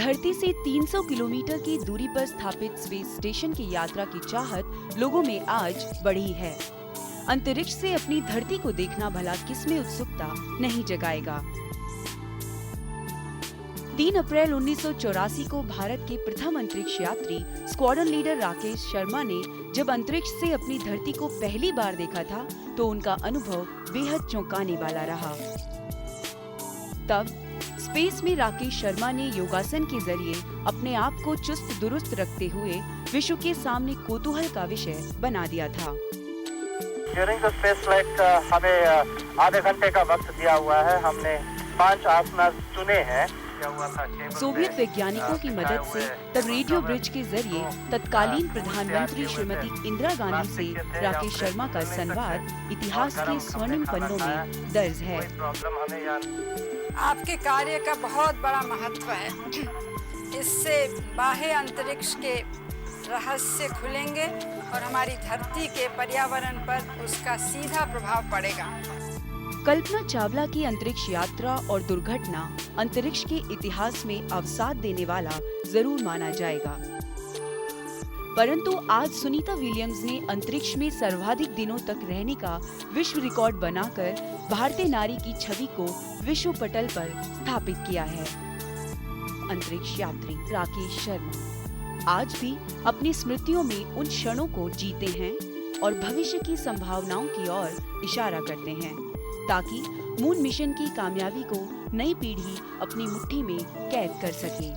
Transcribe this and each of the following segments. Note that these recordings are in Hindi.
धरती से 300 किलोमीटर की दूरी पर स्थापित स्पेस स्टेशन की यात्रा की चाहत लोगों में आज बढ़ी है। अंतरिक्ष से अपनी धरती को देखना भला किसमें उत्सुकता नहीं जगाएगा। 3 अप्रैल 1984 को भारत के प्रथम अंतरिक्ष यात्री स्क्वाड्रन लीडर राकेश शर्मा ने जब अंतरिक्ष से अपनी धरती को पहली बार देखा था तो उनका अनुभव बेहद चौंकाने वाला रहा। तब स्पेस में राकेश शर्मा ने योगासन के जरिए अपने आप को चुस्त दुरुस्त रखते हुए विश्व के सामने कौतूहल का विषय बना दिया था। ड्यूरिंग द स्पेस फ्लाइट हमें आधे घंटे का वक्त दिया हुआ है। हमने 5 आसन चुने हैं। सोवियत वैज्ञानिकों की मदद से तब रेडियो ब्रिज के जरिए तत्कालीन प्रधानमंत्री श्रीमती इंदिरा गांधी से राकेश शर्मा का संवाद इतिहास के स्वर्णिम पन्नों में दर्ज है। आपके कार्य का बहुत बड़ा महत्व है। इससे बाह्य अंतरिक्ष के रहस्य खुलेंगे और हमारी धरती के पर्यावरण पर उसका सीधा प्रभाव पड़ेगा। कल्पना चावला की अंतरिक्ष यात्रा और दुर्घटना अंतरिक्ष के इतिहास में अवसाद देने वाला जरूर माना जाएगा, परंतु आज सुनीता विलियम्स ने अंतरिक्ष में सर्वाधिक दिनों तक रहने का विश्व रिकॉर्ड बनाकर भारतीय नारी की छवि को विश्व पटल पर स्थापित किया है। अंतरिक्ष यात्री राकेश शर्मा आज भी अपनी स्मृतियों में उन क्षणों को जीते हैं और भविष्य की संभावनाओं की ओर इशारा करते हैं, ताकि मून मिशन की कामयाबी को नई पीढ़ी अपनी मुट्ठी में कैद कर सके।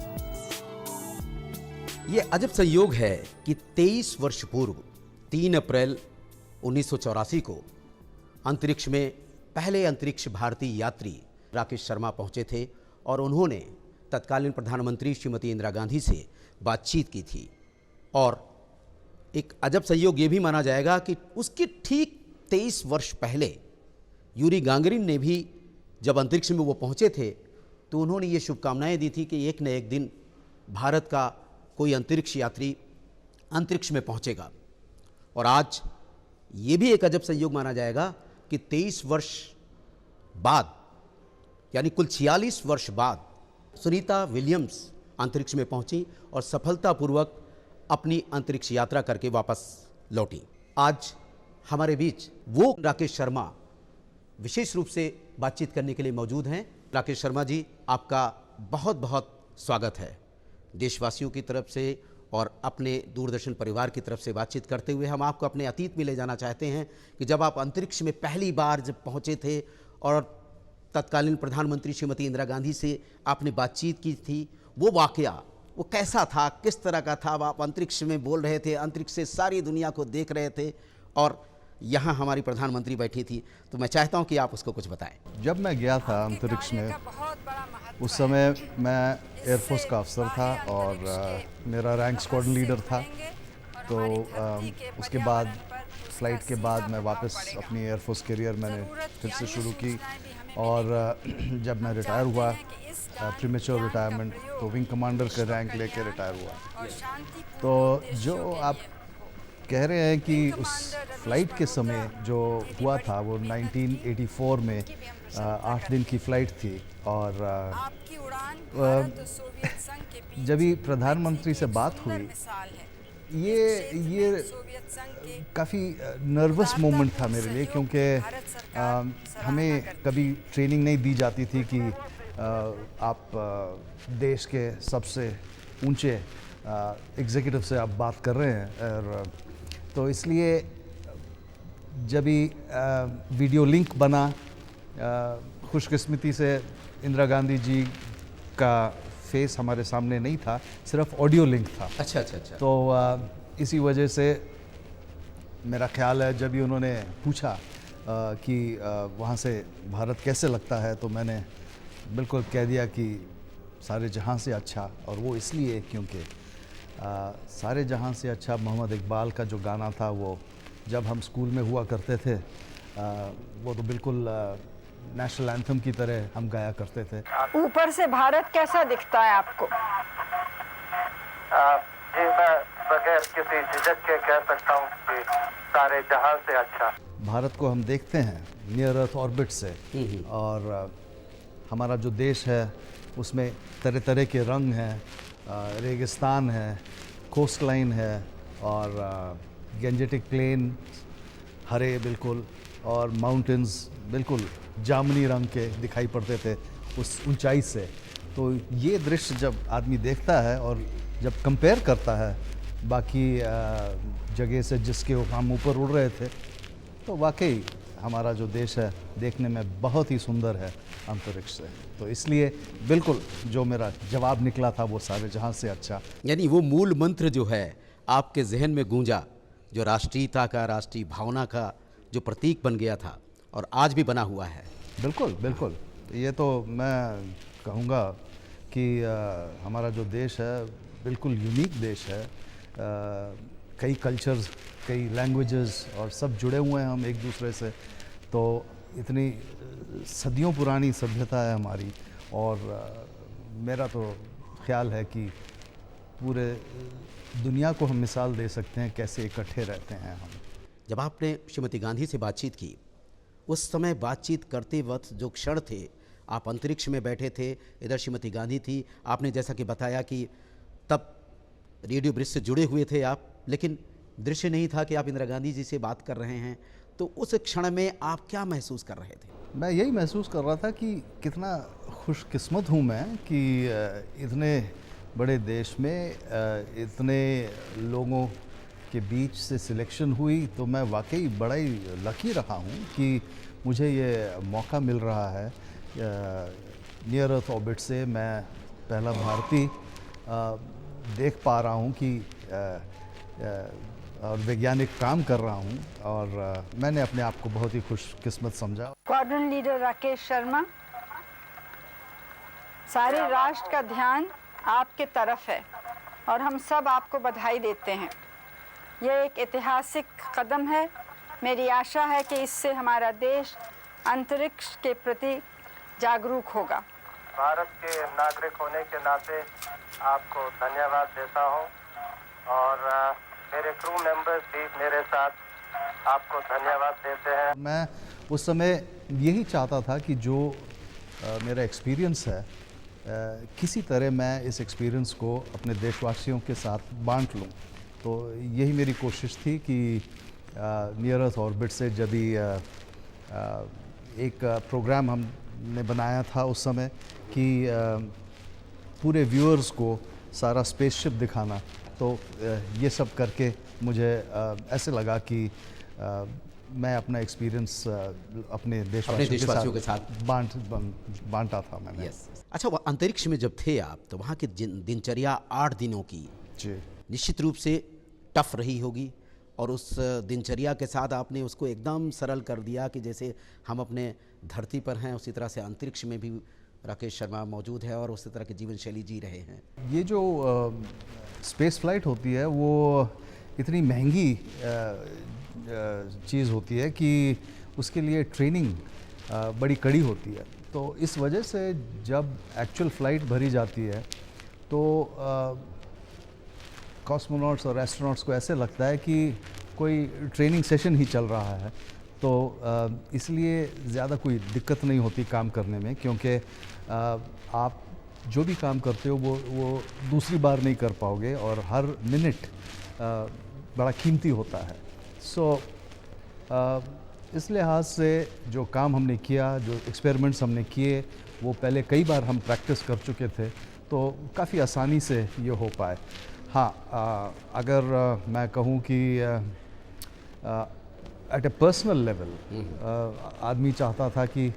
ये अजब संयोग है कि 23 वर्ष पूर्व 3 अप्रैल 1984 को अंतरिक्ष में पहले अंतरिक्ष भारतीय यात्री राकेश शर्मा पहुंचे थे और उन्होंने तत्कालीन प्रधानमंत्री श्रीमती इंदिरा गांधी से बातचीत की थी। और एक अजब संयोग ये भी माना जाएगा कि उसके ठीक 23 वर्ष पहले यूरी गांगरिन ने भी जब अंतरिक्ष में वो पहुंचे थे तो उन्होंने ये शुभकामनाएं दी थी कि एक न एक दिन भारत का कोई अंतरिक्ष यात्री अंतरिक्ष में पहुंचेगा। और आज ये भी एक अजब संयोग माना जाएगा कि 23 वर्ष बाद, यानी कुल 46 वर्ष बाद सुनीता विलियम्स अंतरिक्ष में पहुंची और सफलतापूर्वक अपनी अंतरिक्ष यात्रा करके वापस लौटी। आज हमारे बीच वो राकेश शर्मा विशेष रूप से बातचीत करने के लिए मौजूद हैं। राकेश शर्मा जी, आपका बहुत बहुत स्वागत है। देशवासियों की तरफ से और अपने दूरदर्शन परिवार की तरफ से बातचीत करते हुए हम आपको अपने अतीत में ले जाना चाहते हैं कि जब आप अंतरिक्ष में पहली बार जब पहुंचे थे और तत्कालीन प्रधानमंत्री श्रीमती इंदिरा गांधी से आपने बातचीत की थी, वो वाकया वो कैसा था, किस तरह का था? आप अंतरिक्ष में बोल रहे थे, अंतरिक्ष से सारी दुनिया को देख रहे थे और यहाँ हमारी प्रधानमंत्री बैठी थी, तो मैं चाहता हूँ कि आप उसको कुछ बताएं। जब मैं गया था अंतरिक्ष में उस समय मैं एयरफोर्स का अफसर था और मेरा रैंक स्क्वाड्रन लीडर था। तो उसके बाद फ्लाइट के बाद मैं वापस अपनी एयरफोर्स करियर मैंने फिर से शुरू की और जब मैं रिटायर हुआ, प्रीमेच्योर रिटायरमेंट, तो विंग कमांडर का रैंक लेके रिटायर हुआ। तो जो आप कह रहे हैं कि उस फ्लाइट के समय जो हुआ था वो 1984 में 8 दिन की फ़्लाइट थी और जब ही प्रधानमंत्री से बात हुई, ये काफ़ी नर्वस मोमेंट था मेरे लिए, क्योंकि हमें कभी ट्रेनिंग नहीं दी जाती थी कि आप देश के सबसे ऊंचे एग्जीक्यूटिव से आप बात कर रहे हैं। और तो इसलिए जब ही वीडियो लिंक बना, खुशकिस्मती से इंदिरा गांधी जी का फेस हमारे सामने नहीं था, सिर्फ ऑडियो लिंक था। अच्छा। तो इसी वजह से मेरा ख्याल है जब भी उन्होंने पूछा कि वहाँ से भारत कैसे लगता है, तो मैंने बिल्कुल कह दिया कि सारे जहां से अच्छा। और वो इसलिए क्योंकि सारे जहां से अच्छा मोहम्मद इकबाल का जो गाना था, वो जब हम स्कूल में हुआ करते थे, वो तो बिल्कुल नेशनल एंथम की तरह हम गाया करते थे। ऊपर से भारत कैसा दिखता है आपको? जी, मैं बगैर किसी झिझक के कह सकता हूँ कि सारे जहां से अच्छा। भारत को हम देखते हैं नियर अर्थ ऑर्बिट से, और हमारा जो देश है उसमें तरह तरह के रंग हैं, रेगिस्तान है, कोस्ट लाइन है और गेंजेटिक प्लेन हरे बिल्कुल, और माउंटेन्स बिल्कुल जामुनी रंग के दिखाई पड़ते थे उस ऊंचाई से। तो ये दृश्य जब आदमी देखता है और जब कंपेयर करता है बाकी जगह से जिसके हम ऊपर उड़ रहे थे, तो वाकई हमारा जो देश है देखने में बहुत ही सुंदर है अंतरिक्ष से। तो इसलिए बिल्कुल जो मेरा जवाब निकला था वो सारे जहां से अच्छा। यानी वो मूल मंत्र जो है आपके जहन में गूंजा, जो राष्ट्रीयता का, राष्ट्रीय भावना का जो प्रतीक बन गया था और आज भी बना हुआ है। बिल्कुल बिल्कुल, ये तो मैं कहूँगा कि हमारा जो देश है बिल्कुल यूनिक देश है। कई कल्चर्स, कई लैंग्वेजेस और सब जुड़े हुए हैं हम एक दूसरे से। तो इतनी सदियों पुरानी सभ्यता है हमारी, और मेरा तो ख्याल है कि पूरे दुनिया को हम मिसाल दे सकते हैं कैसे इकट्ठे रहते हैं हम। जब आपने श्रीमती गांधी से बातचीत की, उस समय बातचीत करते वक्त जो क्षण थे, आप अंतरिक्ष में बैठे थे, इधर श्रीमती गांधी थी, आपने जैसा कि बताया कि तब रेडियो ब्रिज से जुड़े हुए थे आप, लेकिन दृश्य नहीं था कि आप इंदिरा गांधी जी से बात कर रहे हैं। तो उस क्षण में आप क्या महसूस कर रहे थे? मैं यही महसूस कर रहा था कि कितना खुशकिस्मत हूँ मैं कि इतने बड़े देश में इतने लोगों के बीच से सिलेक्शन हुई। तो मैं वाकई बड़ा ही लकी रहा हूँ कि मुझे ये मौका मिल रहा है। नियर अर्थ ऑर्बिट से मैं पहला भारतीय देख पा रहा हूँ कि और वैज्ञानिक काम कर रहा हूँ, और मैंने अपने आप को बहुत ही खुशकिस्मत समझा। स्क्वाड्रन लीडर राकेश शर्मा, सारे राष्ट्र का ध्यान आपके तरफ है और हम सब आपको बधाई देते हैं। यह एक ऐतिहासिक कदम है। मेरी आशा है कि इससे हमारा देश अंतरिक्ष के प्रति जागरूक होगा। भारत के नागरिक होने के नाते आपको धन्यवाद देता हूं, और मेरे क्रू मेंबर्स भी मेरे साथ आपको धन्यवाद देते हैं। मैं उस समय यही चाहता था कि जो मेरा एक्सपीरियंस है, किसी तरह मैं इस एक्सपीरियंस को अपने देशवासियों के साथ बांट लूं। तो यही मेरी कोशिश थी कि नियर अर्थ ऑर्बिट से जब भी एक प्रोग्राम हमने बनाया था उस समय कि पूरे व्यूअर्स को सारा स्पेसशिप दिखाना, तो ये सब करके मुझे ऐसे लगा कि मैं अपना एक्सपीरियंस अपने देशवासियों के साथ बांटा था मैंने। अच्छा, वो अंतरिक्ष में जब थे आप, तो वहाँ की दिनचर्या 8 दिनों की जी निश्चित रूप से टफ रही होगी, और उस दिनचर्या के साथ आपने उसको एकदम सरल कर दिया कि जैसे हम अपने धरती पर हैं उसी तरह से अंतरिक्ष में भी राकेश शर्मा मौजूद है और उसी तरह की जीवन शैली जी रहे हैं। ये जो स्पेस फ्लाइट होती है वो इतनी महंगी चीज़ होती है कि उसके लिए ट्रेनिंग बड़ी कड़ी होती है। तो इस वजह से जब एक्चुअल फ़्लाइट भरी जाती है तो कॉस्मोनॉट्स और एस्ट्रोनॉट्स को ऐसे लगता है कि कोई ट्रेनिंग सेशन ही चल रहा है। तो इसलिए ज़्यादा कोई दिक्कत नहीं होती काम करने में, क्योंकि आप जो भी काम करते हो वो दूसरी बार नहीं कर पाओगे, और हर मिनट बड़ा कीमती होता है। सो इस लिहाज से जो काम हमने किया, जो एक्सपेरिमेंट्स हमने किए, वो पहले कई बार हम प्रैक्टिस कर चुके थे, तो काफ़ी आसानी से ये हो पाए। हाँ, अगर मैं कहूँ कि एट ए पर्सनल लेवल आदमी चाहता था कि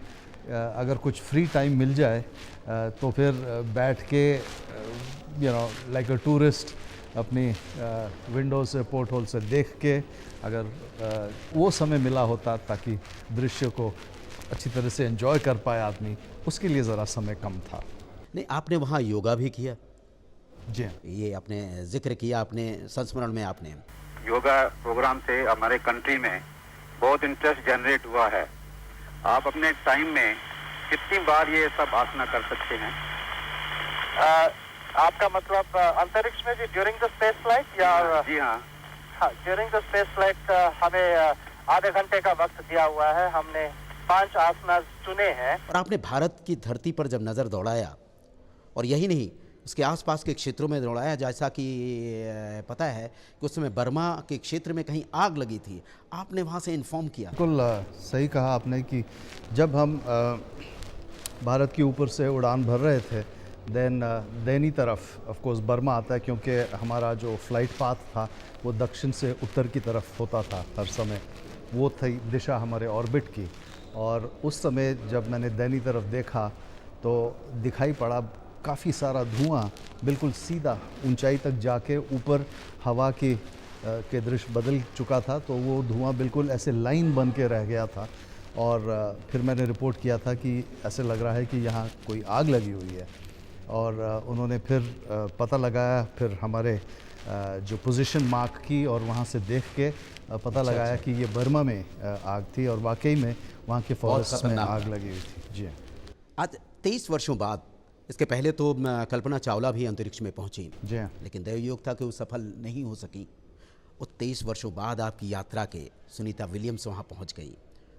अगर कुछ फ्री टाइम मिल जाए तो फिर बैठ के लाइक अ टूरिस्ट अपनी विंडो से, पोर्ट होल से देख के, अगर वो समय मिला होता ताकि दृश्य को अच्छी तरह से एंजॉय कर पाए आदमी, उसके लिए ज़रा समय कम था। नहीं, आपने वहाँ योगा भी किया? जी, ये आपने जिक्र किया अपने संस्मरण में। आपने योगा प्रोग्राम से हमारे कंट्री में बहुत इंटरेस्ट जनरेट हुआ है। आप अपने टाइम में कितनी बार ये सब आसना कर सकते हैं? आपका मतलब अंतरिक्ष में भी ड्यूरिंग द स्पेस फ्लाइट या? जी हाँ, ड्यूरिंग द स्पेस फ्लाइट हमें आधे घंटे का वक्त दिया हुआ है। हमने 5 आसनास चुने हैं। और आपने भारत की धरती पर जब नज़र दौड़ाया, और यही नहीं उसके आसपास के क्षेत्रों में दौड़ाया, जैसा कि पता है कि उस समय बर्मा के क्षेत्र में कहीं आग लगी थी, आपने वहाँ से इन्फॉर्म किया। बिल्कुल सही कहा आपने कि जब हम भारत के ऊपर से उड़ान भर रहे थे, देन दैनी तरफ ऑफ कोर्स बर्मा आता है, क्योंकि हमारा जो फ्लाइट पाथ था वो दक्षिण से उत्तर की तरफ होता था हर समय, वो थी दिशा हमारे ऑर्बिट की। और उस समय जब मैंने दैनी तरफ देखा तो दिखाई पड़ा काफ़ी सारा धुआं बिल्कुल सीधा ऊंचाई तक जाके ऊपर हवा के दृश्य बदल चुका था, तो वो धुआं बिल्कुल ऐसे लाइन बन के रह गया था। और फिर मैंने रिपोर्ट किया था कि ऐसे लग रहा है कि यहाँ कोई आग लगी हुई है। और उन्होंने फिर पता लगाया, फिर हमारे जो पोजीशन मार्क की और वहाँ से देख के पता लगाया कि ये बर्मा में आग थी, और वाकई में वहाँ के फॉरेस्ट में आग लगी हुई थी। जी आज 23 वर्षों बाद, इसके पहले तो कल्पना चावला भी अंतरिक्ष में पहुंची, जी हाँ। लेकिन दैवयोग था कि वो सफल नहीं हो सकी। और 23 वर्षों बाद आपकी यात्रा के सुनीता विलियम्स वहाँ पहुँच गई,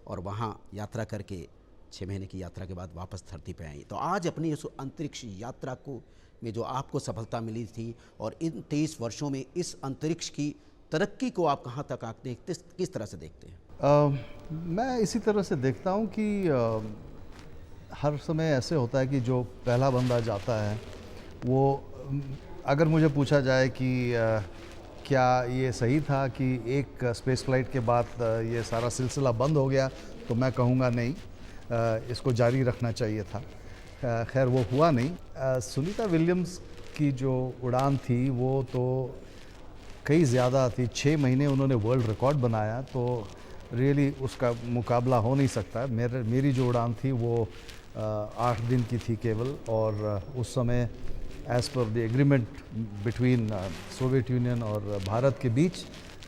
और वहाँ यात्रा करके 6 महीने की यात्रा के बाद वापस धरती पे आई। तो आज अपनी उस अंतरिक्ष यात्रा को में जो आपको सफलता मिली थी, और इन 23 वर्षों में इस अंतरिक्ष की तरक्की को आप कहाँ तक आंकते हैं, किस तरह से देखते हैं? मैं इसी तरह से देखता हूँ कि हर समय ऐसे होता है कि जो पहला बंदा जाता है वो, अगर मुझे पूछा जाए कि क्या ये सही था कि एक स्पेस फ्लाइट के बाद ये सारा सिलसिला बंद हो गया, तो मैं कहूँगा नहीं, इसको जारी रखना चाहिए था। खैर वो हुआ नहीं। सुनीता विलियम्स की जो उड़ान थी वो तो कई ज़्यादा थी, 6 महीने उन्होंने वर्ल्ड रिकॉर्ड बनाया, तो रियली उसका मुकाबला हो नहीं सकता। मेरी जो उड़ान थी वो 8 दिन की थी केवल, और उस समय as per the agreement between Soviet union और भारत के बीच,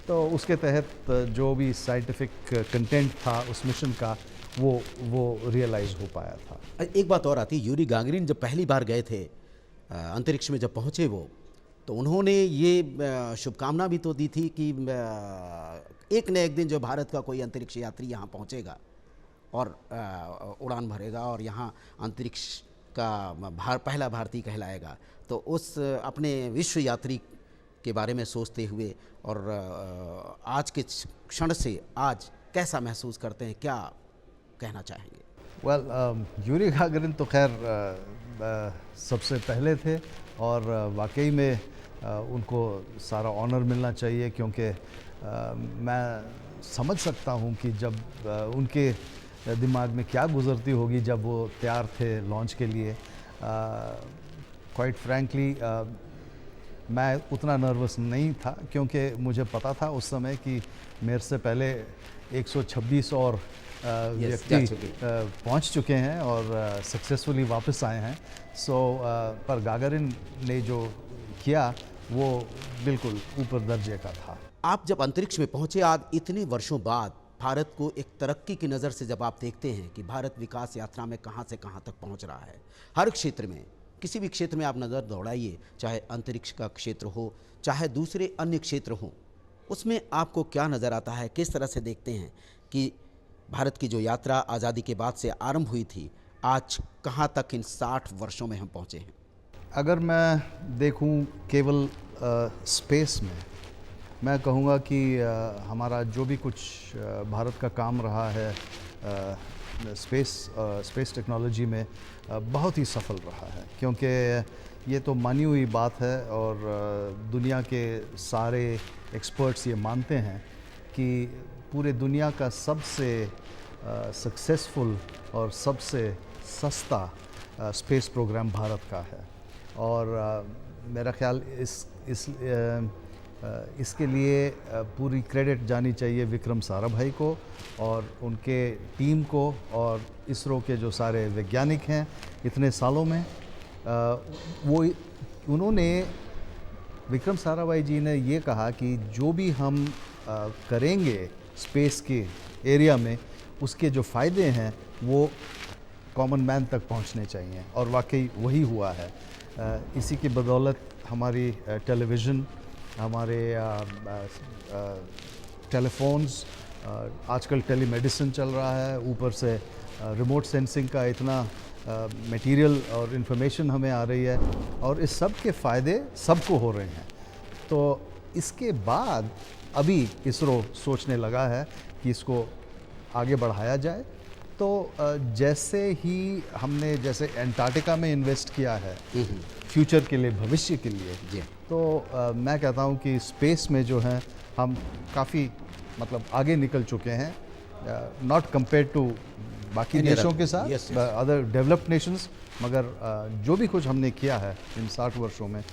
तो उसके तहत जो भी साइंटिफिक कंटेंट था उस मिशन का वो रियलाइज़ हो पाया था। एक बात और आती, यूरी गागरिन जब पहली बार गए थे अंतरिक्ष में, जब पहुँचे वो, तो उन्होंने ये शुभकामना भी तो दी थी कि एक न एक दिन जो भारत का कोई अंतरिक्ष यात्री यहाँ पहुँचेगा और उड़ान भरेगा और यहाँ अंतरिक्ष का पहला भारतीय कहलाएगा। तो उस अपने विश्व यात्री के बारे में सोचते हुए और आज के क्षण से आज कैसा महसूस करते हैं, क्या कहना चाहेंगे? यूरी गागरिन तो खैर सबसे पहले थे, और वाकई में उनको सारा ऑनर मिलना चाहिए, क्योंकि मैं समझ सकता हूँ कि जब उनके दिमाग में क्या गुजरती होगी जब वो तैयार थे लॉन्च के लिए। क्वाइट फ्रैंकली मैं उतना नर्वस नहीं था, क्योंकि मुझे पता था उस समय कि मेरे से पहले 126 और व्यक्ति पहुंच चुके हैं और सक्सेसफुली वापस आए हैं। पर गागरिन ने जो किया वो बिल्कुल ऊपर दर्जे का था। आप जब अंतरिक्ष में पहुंचे, आज इतने वर्षों बाद भारत को एक तरक्की की नज़र से जब आप देखते हैं कि भारत विकास यात्रा में कहां से कहां तक पहुंच रहा है, हर क्षेत्र में, किसी भी क्षेत्र में आप नज़र दौड़ाइए, चाहे अंतरिक्ष का क्षेत्र हो, चाहे दूसरे अन्य क्षेत्र हों, उसमें आपको क्या नज़र आता है? किस तरह से देखते हैं कि भारत की जो यात्रा आज़ादी के बाद से आरंभ हुई थी, आज कहाँ तक इन 60 वर्षों में हम पहुँचे हैं? अगर मैं देखूं केवल स्पेस में, मैं कहूँगा कि हमारा जो भी कुछ भारत का काम रहा है स्पेस टेक्नोलॉजी में, बहुत ही सफल रहा है, क्योंकि ये तो मानी हुई बात है और दुनिया के सारे एक्सपर्ट्स ये मानते हैं कि पूरे दुनिया का सबसे सक्सेसफुल और सबसे सस्ता स्पेस प्रोग्राम भारत का है। और मेरा ख्याल इसके लिए पूरी क्रेडिट जानी चाहिए विक्रम साराभाई को और उनके टीम को और इसरो के जो सारे वैज्ञानिक हैं इतने सालों में। उन्होंने विक्रम साराभाई जी ने ये कहा कि जो भी हम करेंगे स्पेस के एरिया में, उसके जो फ़ायदे हैं वो कॉमन मैन तक पहुंचने चाहिए, और वाकई वही हुआ है। इसी की बदौलत हमारी टेलीविज़न, हमारे टेलीफोन्स आजकल टेलीमेडिसिन चल रहा है, ऊपर से रिमोट सेंसिंग का इतना मटेरियल और इन्फॉर्मेशन हमें आ रही है, और इस सब के फ़ायदे सबको हो रहे हैं। तो इसके बाद अभी इसरो सोचने लगा है कि इसको आगे बढ़ाया जाए। तो जैसे ही हमने जैसे एंटार्क्टिका में इन्वेस्ट किया है फ्यूचर के लिए, भविष्य के लिए जी। तो मैं कहता हूँ कि स्पेस में जो है हम काफ़ी मतलब आगे निकल चुके हैं, नॉट कंपेयर टू बाकी Any देशों other- के साथ, yes, yes. Other developed Nations, मगर जो भी कुछ हमने किया है इन 60 वर्षों में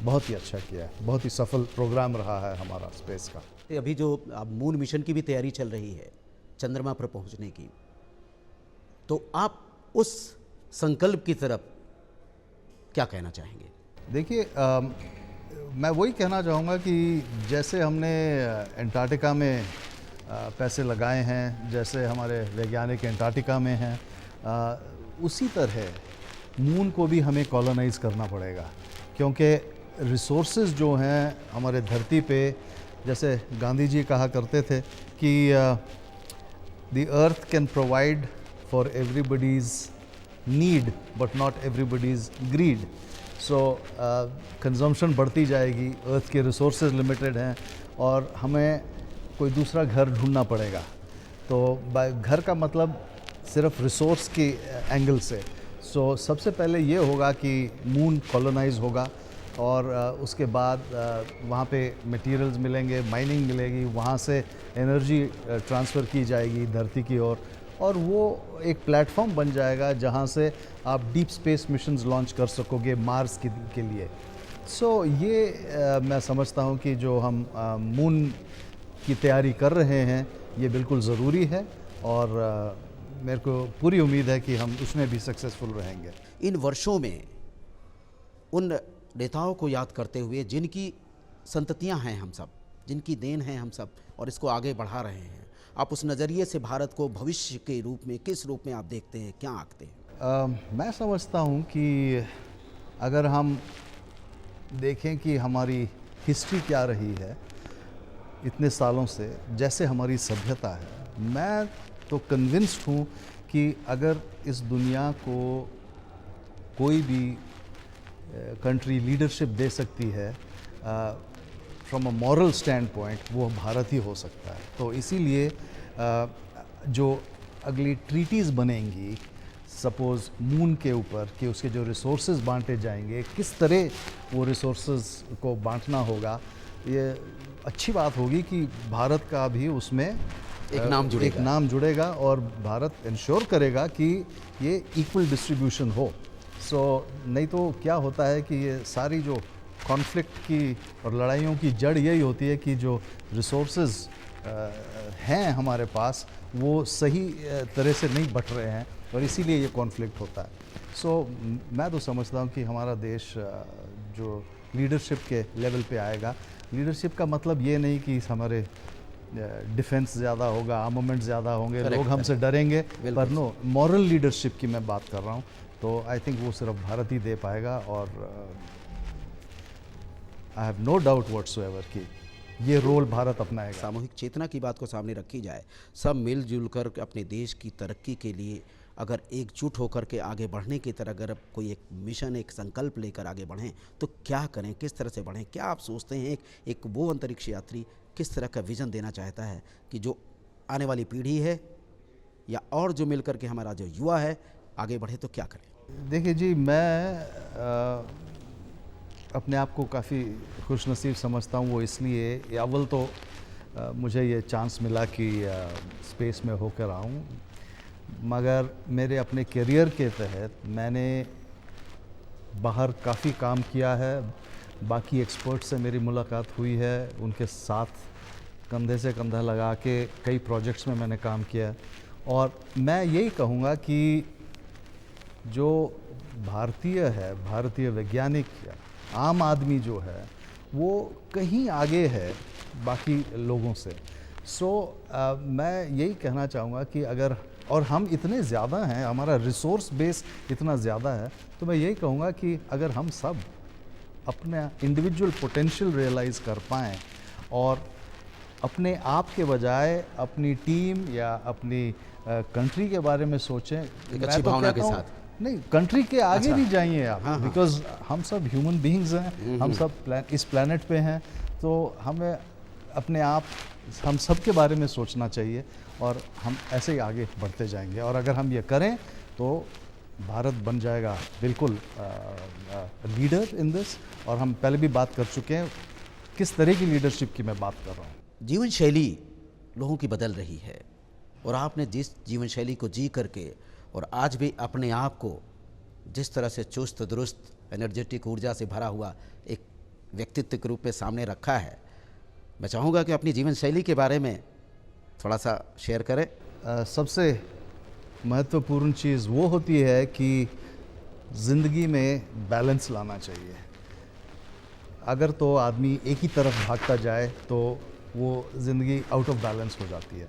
बहुत ही अच्छा किया है, बहुत ही सफल प्रोग्राम रहा है हमारा स्पेस का। अभी जो अब मून मिशन की भी तैयारी चल रही है, चंद्रमा पर पहुंचने की, तो आप उस संकल्प की तरफ क्या कहना चाहेंगे? देखिए, मैं वही कहना चाहूँगा कि जैसे हमने एंटार्क्टिका में पैसे लगाए हैं, जैसे हमारे वैज्ञानिक एंटार्क्टिका में हैं, उसी तरह मून को भी हमें कॉलोनाइज़ करना पड़ेगा, क्योंकि रिसोर्सेज जो हैं हमारे धरती पे, जैसे गांधी जी कहा करते थे कि the earth can provide for everybody's need but not everybody's greed. So consumption बढ़ती जाएगी, अर्थ के रिसोर्सेज लिमिटेड हैं और हमें कोई दूसरा घर ढूंढना पड़ेगा। तो घर का मतलब सिर्फ रिसोर्स के एंगल से, सो सबसे पहले ये होगा कि मून कॉलोनाइज होगा, और उसके बाद वहाँ पे मटेरियल्स मिलेंगे, माइनिंग मिलेगी, वहाँ से एनर्जी ट्रांसफ़र की जाएगी धरती की ओर, और वो एक प्लेटफॉर्म बन जाएगा जहाँ से आप डीप स्पेस मिशंस लॉन्च कर सकोगे मार्स के लिए। सो ये मैं समझता हूँ कि जो हम मून की तैयारी कर रहे हैं ये बिल्कुल ज़रूरी है, और मेरे को पूरी उम्मीद है कि हम उसमें भी सक्सेसफुल रहेंगे। इन वर्षों में उन नेताओं को याद करते हुए जिनकी संततियां हैं हम सब, जिनकी देन है हम सब, और इसको आगे बढ़ा रहे हैं, आप उस नज़रिए से भारत को भविष्य के रूप में किस रूप में आप देखते हैं, क्या आंकते हैं? मैं समझता हूँ कि अगर हम देखें कि हमारी हिस्ट्री क्या रही है इतने सालों से, जैसे हमारी सभ्यता है, मैं तो कन्विंस्ड हूँ कि अगर इस दुनिया को कोई भी कंट्री लीडरशिप दे सकती है from a moral stand point, वो भारत ही हो सकता है। तो इसीलिए जो अगली ट्रीटीज़ बनेंगी सपोज़ मून के ऊपर, कि उसके जो रिसोर्सेज बांटे जाएंगे, किस तरह वो रिसोर्सेज को बांटना होगा, ये अच्छी बात होगी कि भारत का भी उसमें एक नाम जुड़ेगा और भारत इंश्योर करेगा कि ये इक्वल डिस्ट्रीब्यूशन हो। सो नहीं तो क्या होता है कि ये सारी जो कॉन्फ्लिक्ट की और लड़ाइयों की जड़ यही होती है कि जो रिसोर्सेज हैं हमारे पास वो सही तरह से नहीं बट रहे हैं, और इसीलिए ये कॉन्फ्लिक्ट होता है। सो मैं तो समझता हूँ कि हमारा देश जो लीडरशिप के लेवल पे आएगा, लीडरशिप का मतलब ये नहीं कि हमारे डिफेंस ज़्यादा होगा, आर्मामेंट ज़्यादा होंगे, लोग हमसे डरेंगे, पर नो, मॉरल लीडरशिप की मैं बात कर रहा हूँ। तो आई थिंक वो सिर्फ भारत ही दे पाएगा, और I have no doubt whatsoever कि ये रोल भारत अपनाएगा। सामूहिक चेतना की बात को सामने रखी जाए, सब मिलजुल कर अपने देश की तरक्की के लिए अगर एकजुट होकर के आगे बढ़ने की तरह अगर कोई एक मिशन, एक संकल्प लेकर आगे बढ़ें तो क्या करें, किस तरह से बढ़ें? क्या आप सोचते हैं एक वो अंतरिक्ष यात्री किस तरह का विज़न देना चाहता है कि जो आने वाली पीढ़ी है या और जो मिलकर के हमारा जो युवा है आगे बढ़े, तो क्या करें? देखिए जी, मैं अपने आप को काफ़ी खुशनसीब समझता हूँ। वो इसलिए अव्वल तो मुझे ये चांस मिला कि स्पेस में होकर आऊँ, मगर मेरे अपने करियर के तहत मैंने बाहर काफ़ी काम किया है, बाकी एक्सपर्ट से मेरी मुलाकात हुई है, उनके साथ कंधे से कंधा लगा के कई प्रोजेक्ट्स में मैंने काम किया, और मैं यही कहूँगा कि जो भारतीय है, भारतीय वैज्ञानिक, आम आदमी जो है, वो कहीं आगे है बाकी लोगों से। सो मैं यही कहना चाहूँगा कि अगर, और हम इतने ज़्यादा हैं, हमारा रिसोर्स बेस इतना ज़्यादा है, तो मैं यही कहूँगा कि अगर हम सब अपना इंडिविजुअल पोटेंशियल रियलाइज़ कर पाएँ और अपने आप के बजाय अपनी टीम या अपनी कंट्री के बारे में सोचें। एक मैं अच्छी तो भावना के कहता हूँ, साथ। नहीं, कंट्री के आगे अच्छा। भी जाइए आप, हाँ, हाँ। बिकॉज हम सब ह्यूमन बीइंग्स हैं, हम सब इस प्लेनेट पे हैं, तो हमें अपने आप, हम सब के बारे में सोचना चाहिए और हम ऐसे ही आगे बढ़ते जाएंगे। और अगर हम ये करें तो भारत बन जाएगा बिल्कुल लीडर इन दिस। और हम पहले भी बात कर चुके हैं किस तरह की लीडरशिप की मैं बात कर रहा हूँ। जीवन शैली लोगों की बदल रही है और आपने जिस जीवन शैली को जी करके और आज भी अपने आप को जिस तरह से चुस्त दुरुस्त एनर्जेटिक ऊर्जा से भरा हुआ एक व्यक्तित्व के रूप में सामने रखा है, मैं चाहूँगा कि अपनी जीवन शैली के बारे में थोड़ा सा शेयर करें। सबसे महत्वपूर्ण चीज़ वो होती है कि ज़िंदगी में बैलेंस लाना चाहिए। अगर तो आदमी एक ही तरफ भागता जाए तो वो ज़िंदगी आउट ऑफ बैलेंस हो जाती है।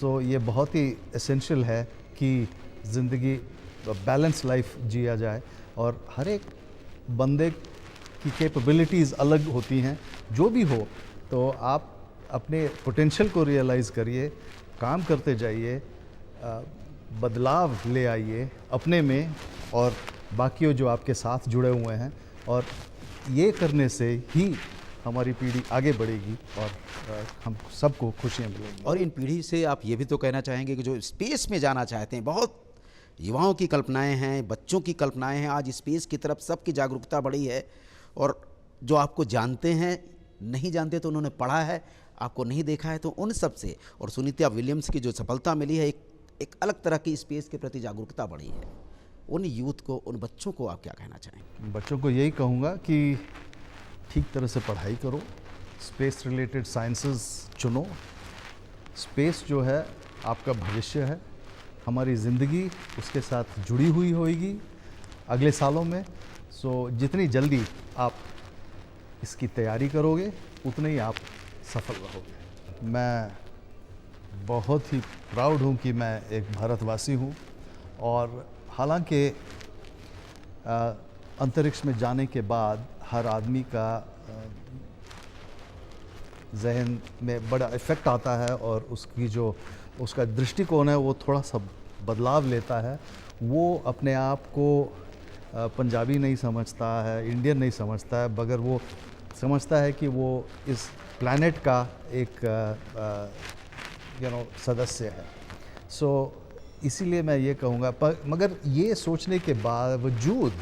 सो ये बहुत ही एसेंशियल है कि ज़िंदगी बैलेंस लाइफ जिया जाए। और हर एक बंदे की कैपेबिलिटीज़ अलग होती हैं। जो भी हो तो आप अपने पोटेंशियल को रियलाइज़ करिए, काम करते जाइए, बदलाव ले आइए अपने में और बाकियों जो आपके साथ जुड़े हुए हैं। और ये करने से ही हमारी पीढ़ी आगे बढ़ेगी और हम सबको खुशियाँ मिलेंगी। और इन पीढ़ी से आप ये भी तो कहना चाहेंगे कि जो स्पेस में जाना चाहते हैं, बहुत युवाओं की कल्पनाएं हैं, बच्चों की कल्पनाएं हैं, आज स्पेस की तरफ सबकी जागरूकता बढ़ी है। और जो आपको जानते हैं, नहीं जानते तो उन्होंने पढ़ा है, आपको नहीं देखा है तो उन सब से, और सुनीता विलियम्स की जो सफलता मिली है, एक अलग तरह की स्पेस के प्रति जागरूकता बढ़ी है। उन यूथ को, उन बच्चों को आप क्या कहना चाहेंगे? बच्चों को यही कहूँगा कि ठीक तरह से पढ़ाई करो, स्पेस रिलेटेड साइंसेस चुनो। स्पेस जो है आपका भविष्य है, हमारी ज़िंदगी उसके साथ जुड़ी हुई होगी अगले सालों में। सो जितनी जल्दी आप इसकी तैयारी करोगे उतने ही आप सफल रहोगे। मैं बहुत ही प्राउड हूँ कि मैं एक भारतवासी हूँ। और हालांकि अंतरिक्ष में जाने के बाद हर आदमी का जहन में बड़ा इफ़ेक्ट आता है और उसका दृष्टिकोण है वो थोड़ा सा बदलाव लेता है। वो अपने आप को पंजाबी नहीं समझता है, इंडियन नहीं समझता है, मगर वो समझता है कि वो इस प्लैनेट का एक सदस्य है। सो इसीलिए मैं ये कहूँगा, मगर ये सोचने के बावजूद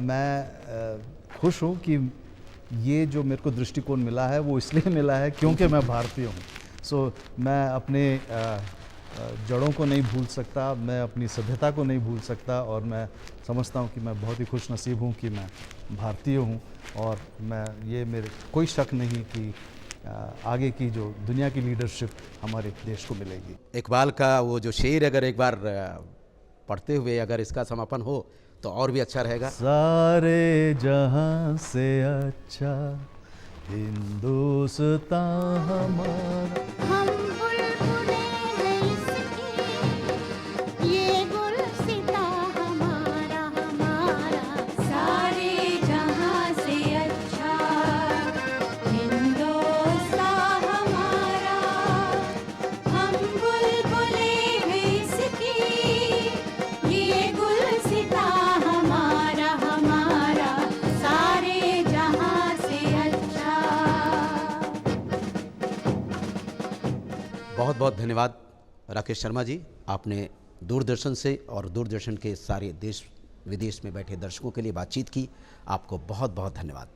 मैं खुश हूँ कि ये जो मेरे को दृष्टिकोण मिला है वो इसलिए मिला है क्योंकि मैं भारतीय हूँ। सो मैं अपने जड़ों को नहीं भूल सकता, मैं अपनी सभ्यता को नहीं भूल सकता। और मैं समझता हूँ कि मैं बहुत ही खुश नसीब हूँ कि मैं भारतीय हूँ। और ये मेरे कोई शक नहीं कि आगे की जो दुनिया की लीडरशिप हमारे देश को मिलेगी। इकबाल का वो जो शेर अगर एक बार पढ़ते हुए अगर इसका समापन हो तो और भी अच्छा रहेगा। सारे जहां से अच्छा हिंदुस्तान हमारा, हम बुलबुलें हैं इसकी, ये गुलसिता हमारा हमारा। सारे जहां से अच्छा हिंदुस्तान हमारा, हम बुलबुलें हैं इसकी, ये गुलसिता हमारा हमारा। सारे जहां से अच्छा। बहुत बहुत धन्यवाद राकेश शर्मा जी, आपने दूरदर्शन से और दूरदर्शन के सारे देश विदेश में बैठे दर्शकों के लिए बातचीत की। आपको बहुत बहुत धन्यवाद।